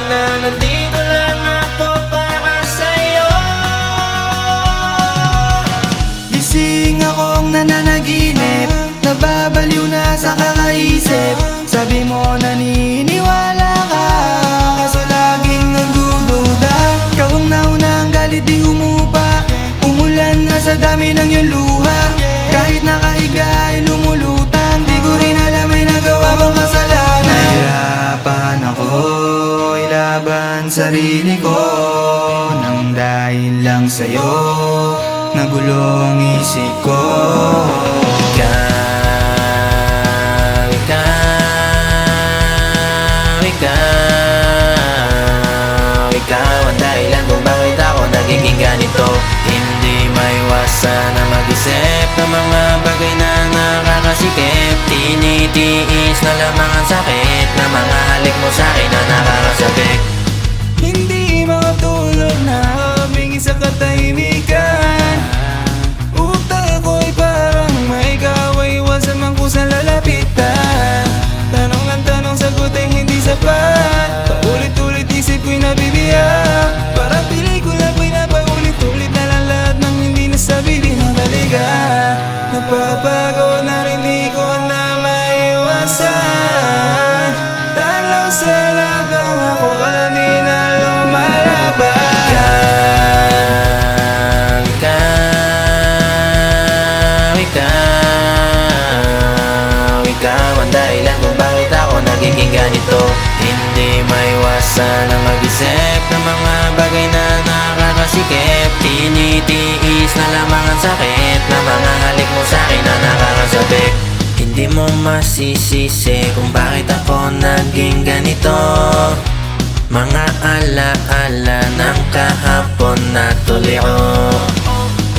na nandito lang ako para sa'yo. Gising akong nananaginip, nababaliw na sa kakaisip. Sabi mo naniniwala ka, kaso laging nagdududa. Ikaw ang naunang galit di umupa, umulan na sa dami ng iyong luha. Kahit nakahiga ay lumulutang, di ko rin alam ay nagawa bang kasalanan. Nahirapan ako ilaban sarili ko, nang dahil lang sa'yo nagulo ang isip ko. Ikaw ang dahilan kung bakit ako nagiging ganito. Hindi maiwasan na mag-isip ng mga bagay na nakakasikip. Tinitiis na lamang ang sakit na mga halik mo sa'kin na nakakasabik. Hindi makatulog na humingi sa katahimikan. Utak ko'y parang may kaway, iwasan man kusang lalapitan. Tanong ang tanong, sagot ay hindi sapat. Paulit-ulit isip ko'y nabibiyak. Parang pelikula ko'y napaulit-ulit na lang lahat ng hindi nasabi, di nabalikan. Napapagod na rin di ko na maiwasan. Tanaw sa lagang ako wala di na lumalaban. Ikaw ang dahilan kung bakit ako nagiging ganito. Hindi maiwasan na mag-isip ng mga bagay na nakakasikip. Tinitiis na lamang ang sakit na mga halik mo sa'kin na nakakasabik. Hindi mo masisisi kung bakit ako naging ganito. Mga alaala ng kahapon na tuloy ko.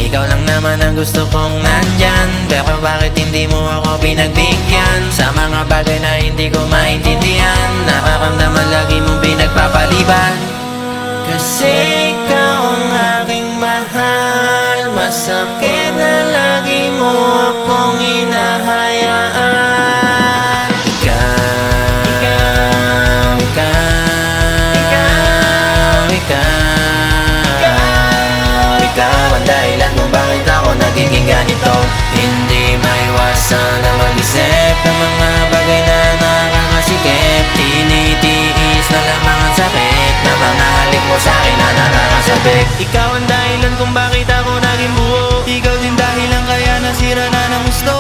Ikaw lang naman ang gusto kong nandyan, pero bakit hindi mo ako pinagbigyan? Sa mga bagay na hindi ko maintindihan, nakakamdaman lagi mong pinagpapaliban. Kasi ikaw ang aking mahal, masakit na lagi mo akong hinahayaan. Ikaw ang dahilan kung bakit ako nagiging ganito. Hindi maiwasan na mag-isip ng mga bagay na nakakasikip. Tinitiis na lamang ang sakit na mga halik mo sa'kin na nakakasabik. Ikaw ang dahilan kung bakit ako naging buo, ikaw din dahilan kaya nasira na ng gusto.